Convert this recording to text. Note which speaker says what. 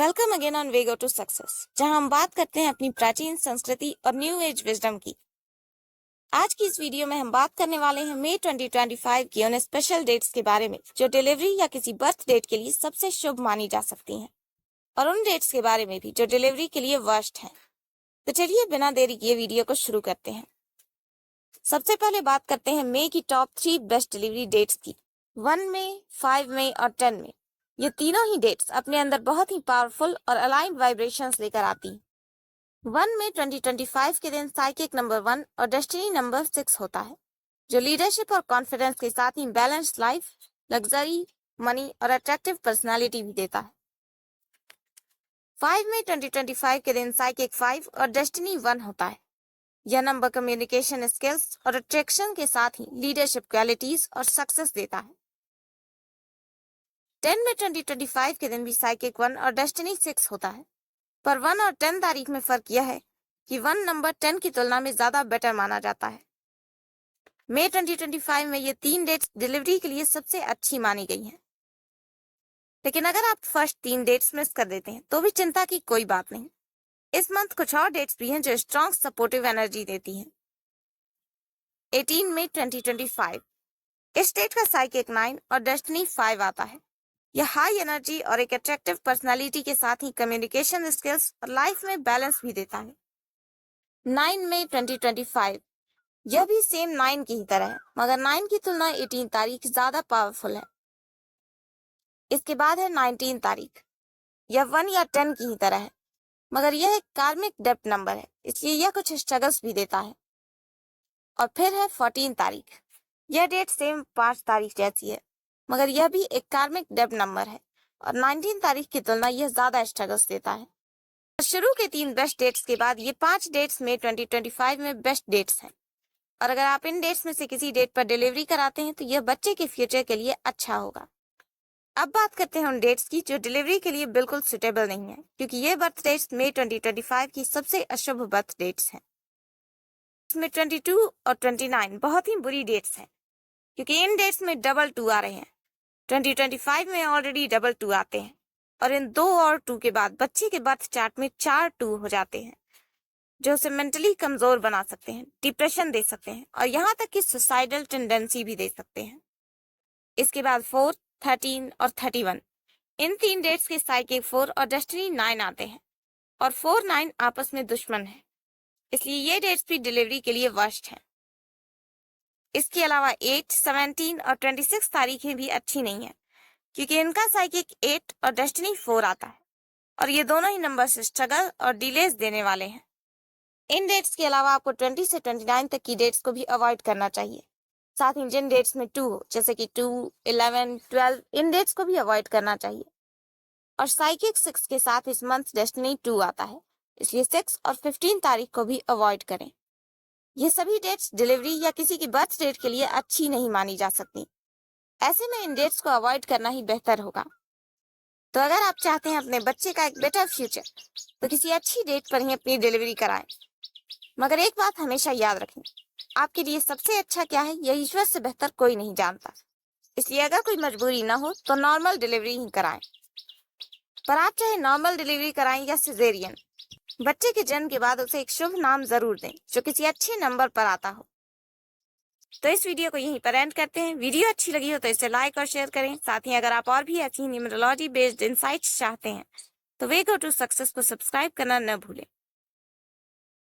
Speaker 1: Welcome again on way go to success, जहां हम बात करते हैं अपनी प्राचीन संस्कृति और न्यू एज विजडम की। आज की इस वीडियो में हम बात करने वाले हैं मई 2025 की उन स्पेशल डेट्स के बारे में जो डिलीवरी या किसी बर्थ डेट के लिए सबसे शुभ मानी जा सकती हैं, और उन डेट्स के बारे में भी जो डिलीवरी के लिए वर्स्ट हैं। तो चलिए बिना देरी किए वीडियो को शुरू करते हैं। सबसे पहले बात करते हैं मई की टॉप 3 बेस्ट डिलीवरी डेट्स की। 1 मई, 5 मई और 10 मई, ये तीनों ही डेट्स अपने अंदर बहुत ही पावरफुल और अलाइंड वाइब्रेशंस लेकर आती हैं। 1 मई 2025 के दिन साइकिक नंबर 1 और डेस्टिनी नंबर 6 होता है, जो लीडरशिप और कॉन्फिडेंस के साथ ही बैलेंस्ड लाइफ, लग्जरी, मनी और अट्रैक्टिव पर्सनालिटी भी देता है। 5 मई 2025 के दिन साइकिक 5 और डेस्टिनी 1 होता है। यह नंबर कम्युनिकेशन स्किल्स और अट्रैक्शन के साथ ही लीडरशिप क्वालिटीज और सक्सेस देता है। 10 मई 2025 के दिन भी साइकिक 1 और डेस्टिनी 6 होता है, पर 1 और 10 तारीख में फर्क यह है कि 1 नंबर 10 की तुलना में ज्यादा बेटर माना जाता है। मई 2025 में ये 3 डेट्स डिलीवरी के लिए सबसे अच्छी मानी गई हैं। लेकिन अगर आप फर्स्ट 3 डेट्स मिस कर देते हैं तो भी चिंता की कोई बात नहीं। इस मंथ कुछ और डेट्स भी हैं जो स्ट्रॉन्ग सपोर्टिव एनर्जी देती हैं। 18 मई 2025, इस डेट का साइकिक 9 और डेस्टिनी 5 आता है। यह हाई एनर्जी और एक अट्रैक्टिव पर्सनालिटी के साथ ही कम्युनिकेशन स्किल्स और लाइफ में बैलेंस भी देता है। 9 मई 2025, यह भी सेम 9 की ही तरह है, मगर 9 की तुलना 18 तारीख ज्यादा पावरफुल है। इसके बाद है 19 तारीख, यह 1 या 10 की ही तरह है, मगर यह एक कार्मिक डेप्थ नंबर है, इसलिए यह कुछ स्ट्रगल्स भी देता है। और फिर है 14 तारीख, यह डेट सेम 5 तारीख जैसी है, मगर यह भी एक कार्मिक डेप्थ नंबर है और 19 तारीख की तुलना यह ज्यादा स्ट्रगल्स देता है। शुरू के 3 बेस्ट डेट्स के बाद ये 5 डेट्स में 2025 में बेस्ट डेट्स हैं, और अगर आप इन डेट्स में से किसी डेट पर डिलीवरी कराते हैं तो यह बच्चे के फ्यूचर के लिए अच्छा होगा। अब बात करते हैं उन डेट्स की जो डिलीवरी के लिए बिल्कुल सुटेबल नहीं है, क्योंकि ये बर्थ डेट्स मई 2025 की सबसे अशुभ बर्थ डेट्स हैं। इसमें 22 और 29 बहुत ही बुरी डेट्स हैं, क्योंकि इन डेट्स में डबल 2 आ रहे हैं। 2025 में ऑलरेडी डबल 2 आते हैं, और इन 2 और 2 के बाद बच्चे के बर्थ चार्ट में 4 2 हो जाते हैं, जो उसे मेंटली कमजोर बना सकते हैं, डिप्रेशन दे सकते हैं और यहाँ तक कि सुसाइडल टेंडेंसी भी दे सकते हैं। इसके बाद 4, 13 और 31, इन 3 डेट्स के साइकिक 4 और डेस्टिनी 9 आते हैं, और 4 9 आपस में दुश्मन है, इसलिए ये डेट्स भी डिलीवरी के लिए वर्स्ट हैं। इसके अलावा 8, 17 और 26 तारीखें भी अच्छी नहीं है, क्योंकि इनका साइकिक 8 और डेस्टिनी 4 आता है, और ये दोनों ही नंबर स्ट्रगल और डिलेज देने वाले हैं। इन डेट्स के अलावा आपको 20 से 29 तक की डेट्स को भी अवॉइड करना चाहिए। साथ ही जिन डेट्स में 2 हो, जैसे कि 2, 11, 12, इन डेट्स को भी अवॉइड करना चाहिए। और साइकिक 6 के साथ इस मंथ डेस्टिनी 2 आता है, इसलिए 6 और 15 तारीख को भी अवॉइड करें। ये सभी डेट्स डिलीवरी या किसी की बर्थ डेट के लिए अच्छी नहीं मानी जा सकती। ऐसे में इन डेट्स को अवॉइड करना ही बेहतर होगा। तो अगर आप चाहते हैं अपने बच्चे का एक बेटर फ्यूचर, तो किसी अच्छी डेट पर ही अपनी डिलीवरी कराएं। मगर एक बात हमेशा याद रखें, आपके लिए सबसे अच्छा क्या है यह ईश्वर से बेहतर कोई नहीं जानता, इसलिए अगर कोई मजबूरी ना हो तो नॉर्मल डिलीवरी ही कराएं। पर आप चाहे नॉर्मल डिलीवरी कराएं या सिजेरियन, बच्चे के जन्म के बाद उसे एक शुभ नाम जरूर दें जो किसी अच्छे नंबर पर आता हो। तो इस वीडियो को यहीं पर एंड करते हैं। वीडियो अच्छी लगी हो तो इसे लाइक और शेयर करें। साथ ही अगर आप और भी ऐसी न्यूमरोलॉजी बेस्ड इनसाइट्स चाहते हैं तो वे गो टू सक्सेस को सब्सक्राइब करना न भूलें।